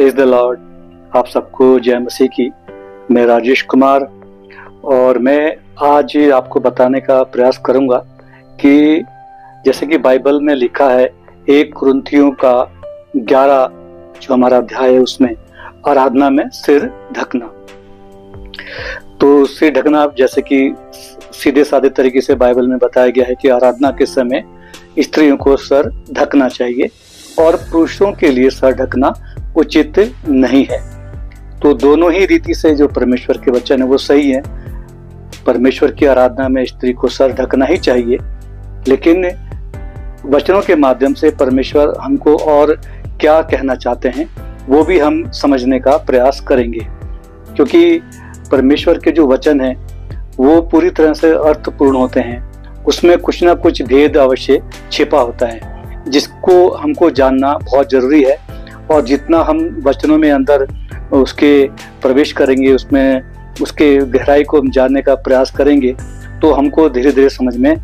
Praise the Lord. आप सबको जय मसीह की। मैं राजेश कुमार और मैं आज आपको बताने का प्रयास करूंगा कि जैसे कि बाइबल में लिखा है 1 कुरिन्थियों का 11 जो हमारा अध्याय है उसमें आराधना में सिर ढकना। तो सिर ढकना जैसे कि सीधे साधे तरीके से बाइबल में बताया गया है कि आराधना के समय स्त्रियों को सर ढकना चाहिए और पुरुषों के लिए सर ढकना उचित नहीं है। तो दोनों ही रीति से जो परमेश्वर के वचन है वो सही है। परमेश्वर की आराधना में स्त्री को सर ढकना ही चाहिए, लेकिन वचनों के माध्यम से परमेश्वर हमको और क्या कहना चाहते हैं वो भी हम समझने का प्रयास करेंगे, क्योंकि परमेश्वर के जो वचन है वो पूरी तरह से अर्थपूर्ण होते हैं। उसमें कुछ ना कुछ भेद अवश्य छिपा होता है जिसको हमको जानना बहुत जरूरी है। और जितना हम वचनों में अंदर उसके प्रवेश करेंगे, उसमें उसके गहराई को हम जानने का प्रयास करेंगे, तो हमको धीरे धीरे समझ में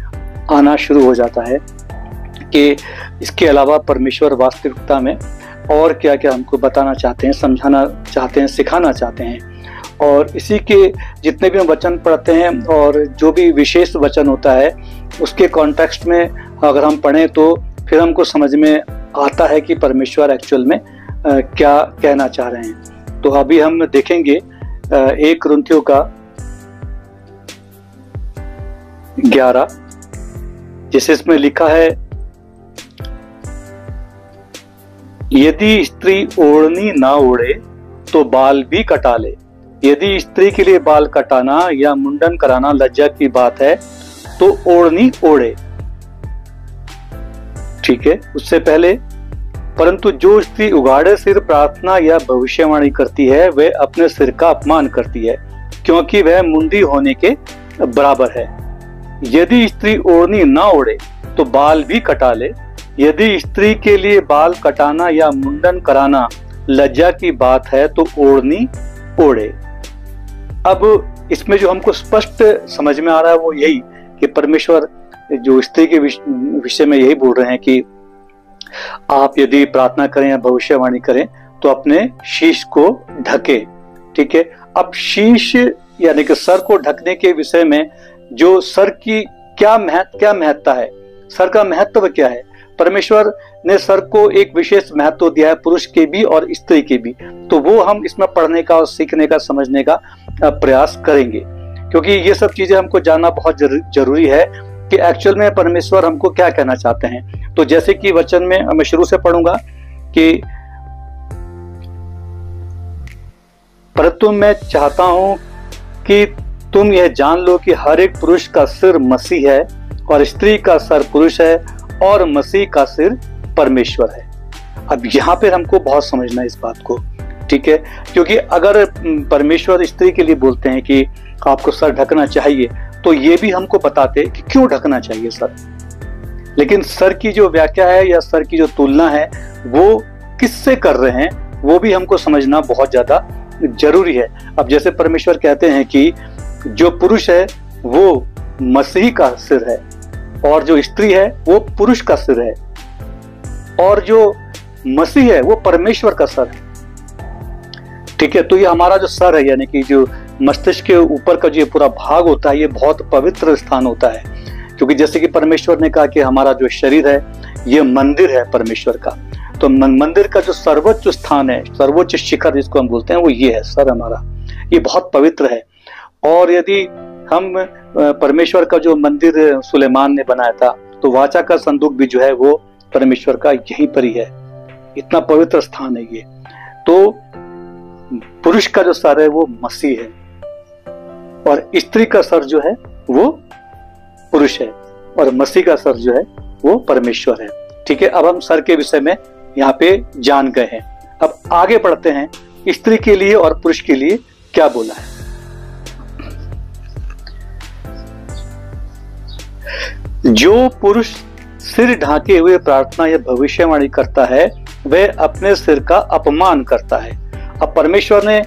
आना शुरू हो जाता है कि इसके अलावा परमेश्वर वास्तविकता में और क्या क्या हमको बताना चाहते हैं, समझाना चाहते हैं, सिखाना चाहते हैं। और इसी के जितने भी हम वचन पढ़ते हैं और जो भी विशेष वचन होता है उसके कॉन्टेक्स्ट में अगर हम पढ़ें तो फिर हमको समझ में आता है कि परमेश्वर एक्चुअल में क्या कहना चाह रहे हैं। तो अभी हम देखेंगे 1 कुरिन्थियों का 11 जिसे इसमें लिखा है, यदि स्त्री ओढ़नी ना ओढ़े तो बाल भी कटा ले। यदि स्त्री के लिए बाल कटाना या मुंडन कराना लज्जा की बात है तो ओढ़नी ओढ़े, ठीक है। उससे पहले, परंतु जो स्त्री उघाड़े सिर प्रार्थना या भविष्यवाणी करती है वह अपने सिर का अपमान करती है, क्योंकि वह मुंडी होने के बराबर है। यदि स्त्री ओढ़नी ना ओढ़े तो बाल भी कटा ले। यदि स्त्री के लिए बाल कटाना या मुंडन कराना लज्जा की बात है तो ओढ़नी ओढ़े। अब इसमें जो हमको स्पष्ट समझ में आ रहा है वो यही कि परमेश्वर जो स्त्री के विषय में यही बोल रहे हैं कि आप यदि प्रार्थना करें या भविष्यवाणी करें तो अपने शीश को ढके, ठीक है। अब शीश यानी कि सर को ढकने के विषय में जो सर की क्या महत्ता है, सर का महत्व क्या है। परमेश्वर ने सर को एक विशेष महत्व दिया है, पुरुष के भी और स्त्री के भी। तो वो हम इसमें पढ़ने का और सीखने का, समझने का प्रयास करेंगे, क्योंकि ये सब चीजें हमको जानना बहुत जरूरी है कि एक्चुअल में परमेश्वर हमको क्या कहना चाहते हैं। तो जैसे कि वचन में मैं शुरू से पढ़ूंगा कि परंतु मैं चाहता हूं कि तुम यह जान लो कि हर एक पुरुष का सिर मसीह है और स्त्री का सर पुरुष है और मसीह का सिर परमेश्वर है। अब यहाँ पे हमको बहुत समझना है इस बात को, ठीक है, क्योंकि अगर परमेश्वर स्त्री के लिए बोलते हैं कि आपको सर ढकना चाहिए तो ये भी हमको बताते कि क्यों ढकना चाहिए सर। लेकिन सर की जो व्याख्या है या सर की जो तुलना है वो किससे कर रहे हैं वो भी हमको समझना बहुत ज्यादा जरूरी है। अब जैसे परमेश्वर कहते हैं कि जो पुरुष है वो मसीह का सिर है और जो स्त्री है वो पुरुष का सिर है और जो मसीह है वो परमेश्वर का सर है, ठीक है। तो ये हमारा जो सर है यानी कि जो मस्तिष्क के ऊपर का जो पूरा भाग होता है ये बहुत पवित्र स्थान होता है, क्योंकि जैसे कि परमेश्वर ने कहा कि हमारा जो शरीर है ये मंदिर है परमेश्वर का। तो मंदिर का जो सर्वोच्च स्थान है, सर्वोच्च शिखर जिसको हम बोलते हैं वो ये है, सर हमारा, ये बहुत पवित्र है। और यदि हम परमेश्वर का जो मंदिर सुलेमान ने बनाया था तो वाचा का संदूक भी जो है वो परमेश्वर का यहीं पर ही है, इतना पवित्र स्थान है ये। तो पुरुष का जो सर है वो मसीह है और स्त्री का सर जो है वो पुरुष है और मसीह का सर जो है वो परमेश्वर है, ठीक है। अब हम सर के विषय में यहाँ पे जान गए हैं। अब आगे बढ़ते हैं, स्त्री के लिए और पुरुष के लिए क्या बोला है। जो पुरुष सिर ढांके हुए प्रार्थना या भविष्यवाणी करता है वह अपने सिर का अपमान करता है। अब परमेश्वर ने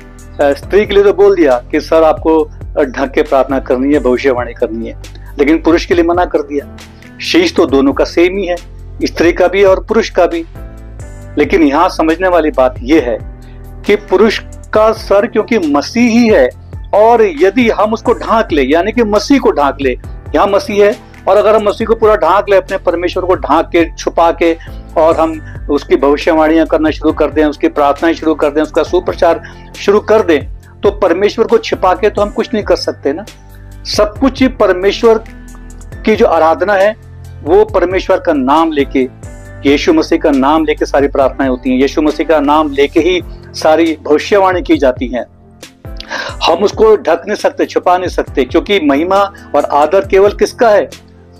स्त्री के लिए तो बोल दिया कि सर आपको ढक के प्रार्थना करनी है, भविष्यवाणी करनी है, लेकिन पुरुष के लिए मना कर दिया। शीश तो दोनों का सेम ही है, स्त्री का भी और पुरुष का भी। लेकिन यहाँ समझने वाली बात यह है कि पुरुष का सर क्योंकि मसीह ही है, और यदि हम उसको ढांक ले, यानी कि मसीह को ढांक ले, यहाँ मसीह है, और अगर हम मसीह को पूरा ढांक ले, अपने परमेश्वर को ढांक के, छुपा के, और हम उसकी भविष्यवाणियां करना शुरू कर दें, उसकी प्रार्थनाएं शुरू कर दें, उसका सुप्रचार शुरू कर दें, तो परमेश्वर को छिपा के तो हम कुछ नहीं कर सकते ना। सब कुछ परमेश्वर की जो आराधना है वो परमेश्वर का नाम लेके, यीशु मसीह का नाम लेके सारी प्रार्थनाएं होती हैं, यीशु मसीह का नाम लेके ही सारी भविष्यवाणी की जाती हैं। हम उसको ढक नहीं सकते, छुपा नहीं सकते, क्योंकि महिमा और आदर केवल किसका है?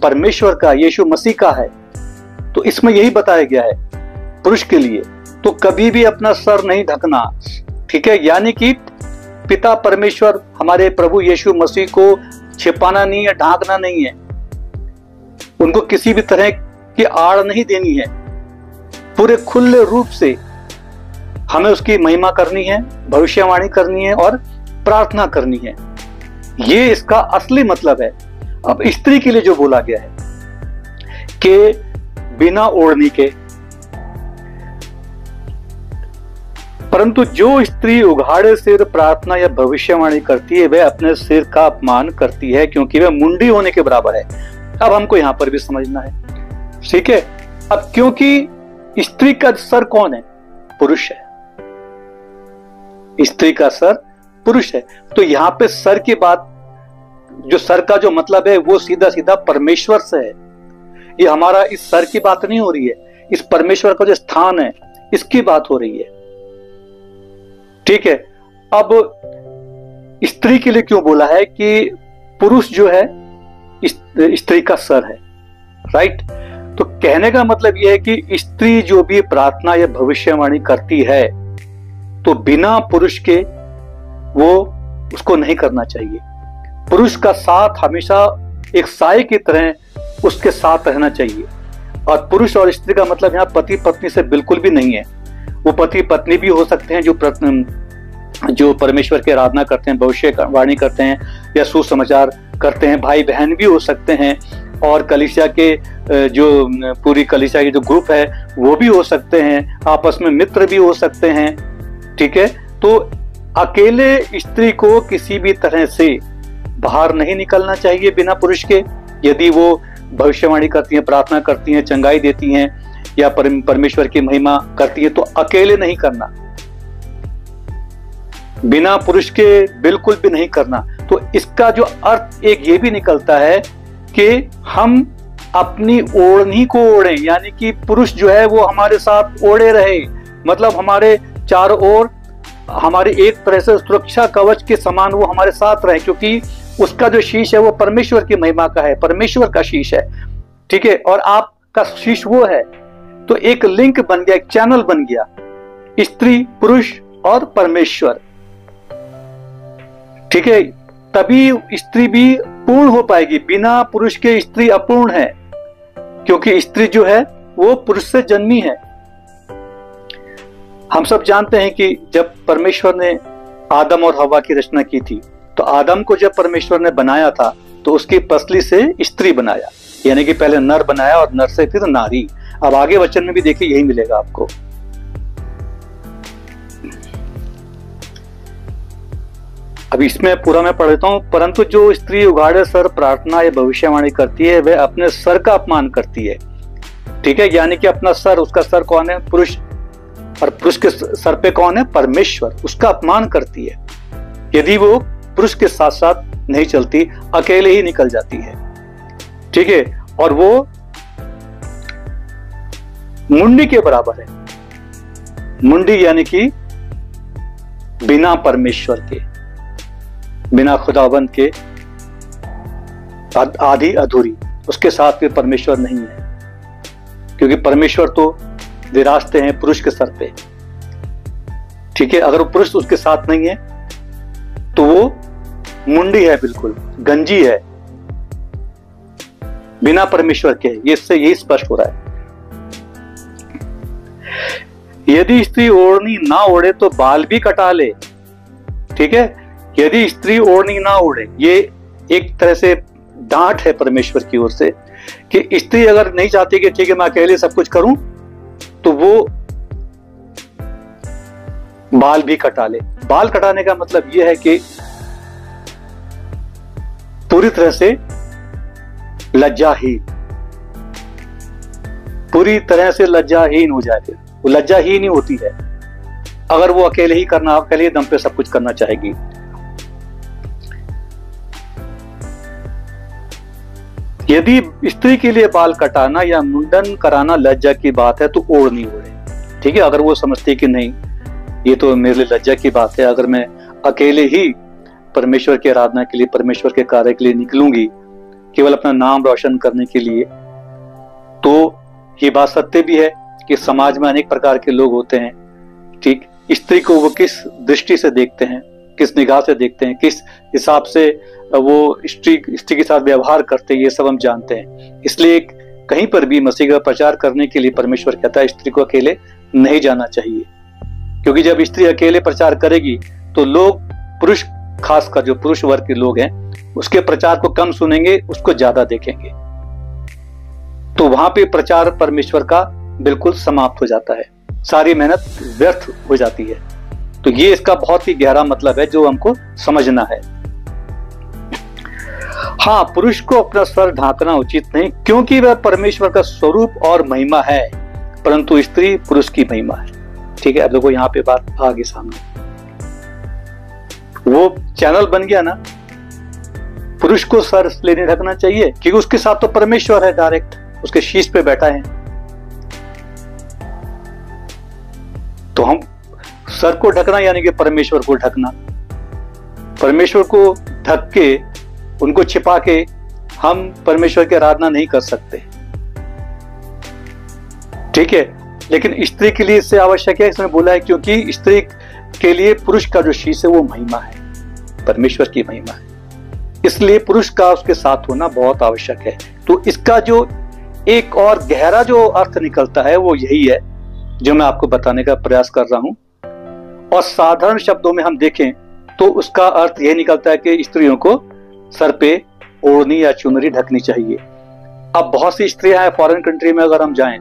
परमेश्वर का, यीशु मसीह का है। तो इसमें यही बताया गया है पुरुष के लिए, तो कभी भी अपना सर नहीं ढकना, ठीक है। यानी कि पिता परमेश्वर, हमारे प्रभु यीशु मसीह को छिपाना नहीं है, ढांकना नहीं है, उनको किसी भी तरह की आड़ नहीं देनी है। पूरे खुले रूप से हमें उसकी महिमा करनी है, भविष्यवाणी करनी है और प्रार्थना करनी है। ये इसका असली मतलब है। अब स्त्री के लिए जो बोला गया है कि बिना ओढ़नी के, परंतु जो स्त्री उघाड़े सिर प्रार्थना या भविष्यवाणी करती है वह अपने सिर का अपमान करती है, क्योंकि वह मुंडी होने के बराबर है। अब हमको यहां पर भी समझना है, ठीक है। अब क्योंकि स्त्री का सर कौन है? पुरुष है। स्त्री का सर पुरुष है, तो यहां पे सर की बात, जो सर का जो मतलब है वो सीधा सीधा परमेश्वर से है। ये हमारा इस सर की बात नहीं हो रही है, इस परमेश्वर का जो स्थान है इसकी बात हो रही है, ठीक है। अब स्त्री के लिए क्यों बोला है कि पुरुष जो है स्त्री का सर है, राइट। तो कहने का मतलब यह है कि स्त्री जो भी प्रार्थना या भविष्यवाणी करती है तो बिना पुरुष के वो उसको नहीं करना चाहिए। पुरुष का साथ हमेशा एक साए की तरह उसके साथ रहना चाहिए। और पुरुष और स्त्री का मतलब यहाँ पति पत्नी से बिल्कुल भी नहीं है। वो पति पत्नी भी हो सकते हैं जो परमेश्वर की आराधना करते हैं, भविष्यवाणी करते हैं या सुसमाचार करते हैं, भाई बहन भी हो सकते हैं, और कलीसिया के जो पूरी कलीसिया के जो ग्रुप है वो भी हो सकते हैं, आपस में मित्र भी हो सकते हैं, ठीक है। तो अकेले स्त्री को किसी भी तरह से बाहर नहीं निकलना चाहिए बिना पुरुष के। यदि वो भविष्यवाणी करती हैं, प्रार्थना करती हैं, चंगाई देती हैं या परमेश्वर की महिमा करती है, तो अकेले नहीं करना, बिना पुरुष के बिल्कुल भी नहीं करना। तो इसका जो अर्थ एक ये भी निकलता है कि हम अपनी ओढ़नी को ओढ़ें, यानी कि पुरुष जो है वो हमारे साथ ओढ़े रहे, मतलब हमारे चारों ओर हमारे एक तरह से सुरक्षा कवच के समान वो हमारे साथ रहे, क्योंकि उसका जो शीश है वो परमेश्वर की महिमा का है, परमेश्वर का शीश है, ठीक है। और आपका शीश वो है, तो एक लिंक बन गया, एक चैनल बन गया, स्त्री, पुरुष और परमेश्वर, ठीक है। तभी स्त्री भी पूर्ण हो पाएगी। बिना पुरुष के स्त्री अपूर्ण है, क्योंकि स्त्री जो है वो पुरुष से जन्मी है। हम सब जानते हैं कि जब परमेश्वर ने आदम और हवा की रचना की थी, तो आदम को जब परमेश्वर ने बनाया था तो उसकी पसली से स्त्री बनाया, यानी कि पहले नर बनाया और नर से फिर नारी। अब आगे वचन में भी देखिए यही मिलेगा आपको। अब इसमें पूरा मैं पढ़ देता हूं। परंतु जो स्त्री उघाड़े सर प्रार्थना या भविष्यवाणी करती है वह अपने सर का अपमान करती है, ठीक है। यानी कि अपना सर, उसका सर कौन है? पुरुष, और पुरुष के सर पे कौन है? परमेश्वर, उसका अपमान करती है। यदि वो पुरुष के साथ साथ नहीं चलती, अकेले ही निकल जाती है, ठीक है। और वो मुंडी के बराबर है। मुंडी यानी कि बिना परमेश्वर के, बिना खुदाबंद के, आधी अधूरी, उसके साथ भी परमेश्वर नहीं है, क्योंकि परमेश्वर तो विराजते हैं पुरुष के सर पे, ठीक है। अगर वो पुरुष उसके साथ नहीं है तो वो मुंडी है, बिल्कुल गंजी है, बिना परमेश्वर के। ये इससे यही स्पष्ट हो रहा है। यदि स्त्री ओढ़नी ना ओढ़े तो बाल भी कटा ले, ठीक है। यदि स्त्री ओढ़नी ना ओढ़े, ये एक तरह से डांट है परमेश्वर की ओर से कि स्त्री अगर नहीं चाहती कि ठीक है मैं अकेले सब कुछ करूं, तो वो बाल भी कटा ले। बाल कटाने का मतलब यह है कि पूरी तरह से लज्जाहीन, पूरी तरह से लज्जाहीन हो जाए। वो लज्जाहीन ही होती है अगर वो अकेले ही करना, अकेले दम पे सब कुछ करना चाहेगी। यदि स्त्री के लिए बाल कटाना या मुंडन कराना लज्जा की बात है तो ओढ़नी ओढ़े, ठीक है। अगर वो समझती कि नहीं ये तो मेरे लिए लज्जा की बात है, अगर मैं अकेले ही परमेश्वर की आराधना के लिए, परमेश्वर के कार्य के लिए निकलूंगी केवल अपना नाम रोशन करने के लिए, तो ये बात सत्य भी है कि समाज में अनेक प्रकार के लोग होते हैं, ठीक। स्त्री को वो किस दृष्टि से देखते हैं, किस निगाह से देखते हैं, किस हिसाब से वो स्त्री के साथ व्यवहार करते हैं, ये सब हम जानते हैं। इसलिए कहीं पर भी मसीह का प्रचार करने के लिए परमेश्वर कहता है स्त्री को अकेले नहीं जाना चाहिए, क्योंकि जब स्त्री अकेले प्रचार करेगी तो लोग, पुरुष खासकर जो पुरुष वर्ग के लोग हैं, उसके प्रचार को कम सुनेंगे, उसको ज्यादा देखेंगे, तो वहां पे प्रचार परमेश्वर का बिल्कुल समाप्त हो जाता है, सारी मेहनत व्यर्थ हो जाती है। तो ये इसका बहुत ही गहरा मतलब है जो हमको समझना है। हाँ, पुरुष को अपना सर ढांकना उचित नहीं, क्योंकि वह परमेश्वर का स्वरूप और महिमा है, परंतु स्त्री पुरुष की महिमा है, ठीक है। अब देखो यहाँ पे बात आ गई सामने, वो चैनल बन गया ना, पुरुष को सर इसलिए नहीं ढकना चाहिए क्योंकि उसके साथ तो परमेश्वर है, डायरेक्ट उसके शीश पे बैठा है। तो हम सर को ढकना यानी कि परमेश्वर को ढकना, परमेश्वर को ढक के, उनको छिपा के हम परमेश्वर की आराधना नहीं कर सकते, ठीक है। लेकिन स्त्री के लिए इससे आवश्यक है, इसमें बोला है क्योंकि स्त्री के लिए पुरुष का जो शीश है वो महिमा है, परमेश्वर की महिमा है, इसलिए पुरुष का उसके साथ होना बहुत आवश्यक है। तो इसका जो एक और गहरा जो अर्थ निकलता है वो यही है जो मैं आपको बताने का प्रयास कर रहा हूं। और साधारण शब्दों में हम देखें तो उसका अर्थ यह निकलता है कि स्त्रियों को सर पे ओढ़नी या चुनरी ढकनी चाहिए। अब बहुत सी स्त्रियां हैं फॉरेन कंट्री में, अगर हम जाएं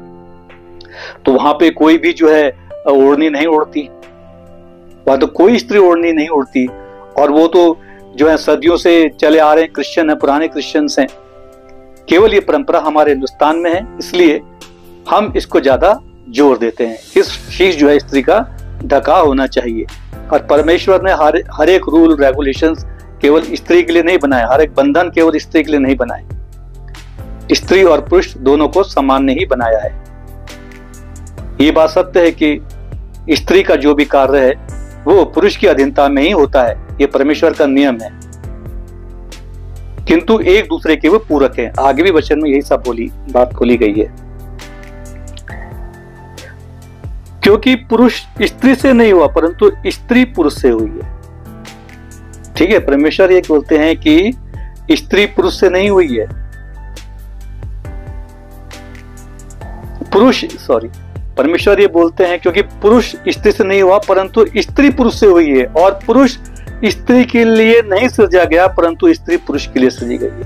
तो वहां पे कोई भी जो है ओढ़नी नहीं ओढ़ती, वहां तो कोई स्त्री ओढ़नी नहीं ओढ़ती, और वो तो जो है सदियों से चले आ रहे हैं, क्रिश्चियन है, पुराने क्रिश्चियंस हैं। केवल ये परंपरा हमारे हिंदुस्तान में है, इसलिए हम इसको ज्यादा जोर देते हैं। इस शीश जो है स्त्री का ढका होना चाहिए, और परमेश्वर ने हर एक रूल रेगुलेशंस केवल स्त्री के लिए नहीं बनाए, हर एक बंधन केवल स्त्री के लिए नहीं बनाए, स्त्री और पुरुष दोनों को सामान्य ही बनाया है। ये बात सत्य है कि स्त्री का जो भी कार्य है वो पुरुष की अधीनता में ही होता है, ये परमेश्वर का नियम है, किंतु एक दूसरे के वो पूरक हैं। आगे भी वचन में यही सब बात बोली गई है, क्योंकि पुरुष स्त्री से नहीं हुआ परंतु स्त्री पुरुष से हुई है, ठीक है। परमेश्वर ये बोलते हैं कि स्त्री पुरुष से नहीं हुई है, परमेश्वर ये बोलते हैं क्योंकि पुरुष स्त्री से नहीं हुआ परंतु स्त्री पुरुष से हुई है, और पुरुष स्त्री के लिए नहीं सृजा गया परंतु स्त्री पुरुष के लिए सृजी गई है।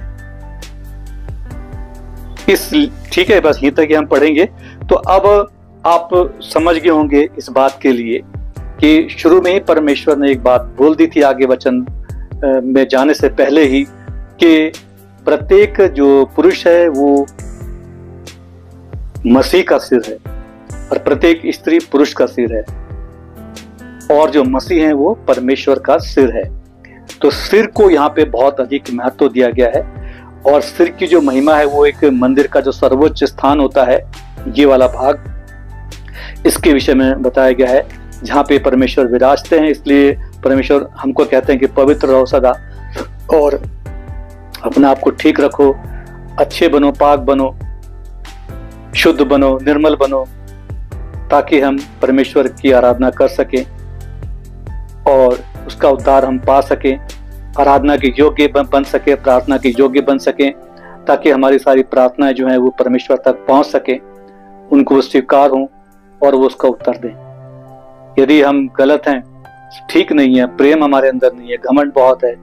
ठीक है, बस ये तक हम पढ़ेंगे। तो अब आप समझ गए होंगे इस बात के लिए कि शुरू में ही परमेश्वर ने एक बात बोल दी थी, आगे वचन में जाने से पहले ही, कि प्रत्येक जो पुरुष है वो मसीह का सिर है और प्रत्येक स्त्री पुरुष का सिर है, और जो मसीह है वो परमेश्वर का सिर है। तो सिर को यहाँ पे बहुत अधिक महत्व दिया गया है, और सिर की जो महिमा है वो एक मंदिर का जो सर्वोच्च स्थान होता है, ये वाला भाग, इसके विषय में बताया गया है, जहाँ पे परमेश्वर विराजते हैं। इसलिए परमेश्वर हमको कहते हैं कि पवित्र रहो सदा, और अपने आप को ठीक रखो, अच्छे बनो, पाक बनो, शुद्ध बनो, निर्मल बनो, ताकि हम परमेश्वर की आराधना कर सकें और उसका उद्धार हम पा सकें, आराधना के योग्य बन सके, प्रार्थना के योग्य बन सकें, ताकि हमारी सारी प्रार्थनाएं जो हैं वो परमेश्वर तक पहुंच सकें, उनको स्वीकार हों और वो उसका उत्तर दें। यदि हम गलत हैं, ठीक नहीं है, प्रेम हमारे अंदर नहीं है, घमंड बहुत है,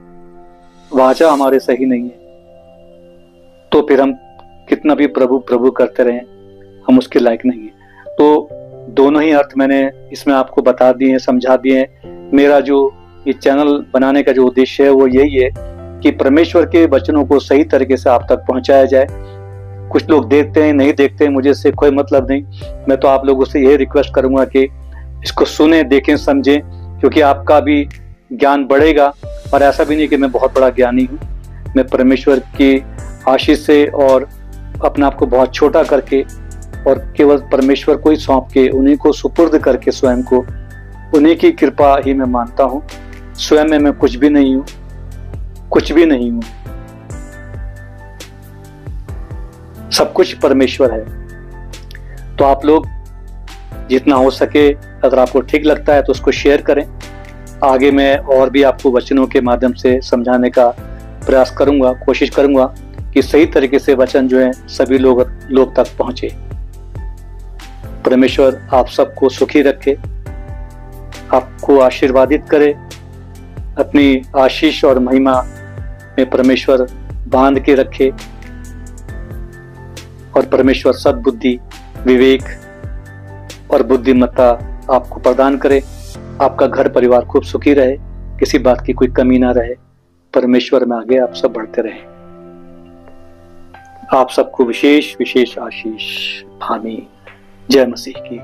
वाचा हमारे सही नहीं है, तो फिर हम कितना भी प्रभु प्रभु करते रहें, हम उसके लायक नहीं है। तो दोनों ही अर्थ मैंने इसमें आपको बता दिए, समझा दिए। मेरा जो ये चैनल बनाने का जो उद्देश्य है वो यही है कि परमेश्वर के वचनों को सही तरीके से आप तक पहुंचाया जाए। कुछ लोग देखते हैं, नहीं देखते हैं, मुझे इससे कोई मतलब नहीं। मैं तो आप लोगों से यही रिक्वेस्ट करूंगा कि इसको सुने, देखें, समझें, क्योंकि आपका भी ज्ञान बढ़ेगा। और ऐसा भी नहीं कि मैं बहुत बड़ा ज्ञानी हूँ, मैं परमेश्वर की आशीष से और अपने आप को बहुत छोटा करके और केवल परमेश्वर को ही सौंप के, उन्हीं को सुपुर्द करके, स्वयं को उन्हीं की कृपा ही मैं मानता हूँ। स्वयं में मैं कुछ भी नहीं हूँ, कुछ भी नहीं हूँ, सब कुछ परमेश्वर है। तो आप लोग जितना हो सके, अगर आपको ठीक लगता है तो उसको शेयर करें। आगे मैं और भी आपको वचनों के माध्यम से समझाने का प्रयास करूंगा, कोशिश करूंगा कि सही तरीके से वचन जो है सभी लोग तक पहुंचे। परमेश्वर आप सबको सुखी रखे, आपको आशीर्वादित करे, अपनी आशीष और महिमा में परमेश्वर बांध के रखे, और परमेश्वर सद्बुद्धि, विवेक और बुद्धिमत्ता आपको प्रदान करे। आपका घर परिवार खूब सुखी रहे, किसी बात की कोई कमी ना रहे। परमेश्वर में आगे आप सब बढ़ते रहें। आप सबको विशेष विशेष आशीष। आमीन। जय मसीह की।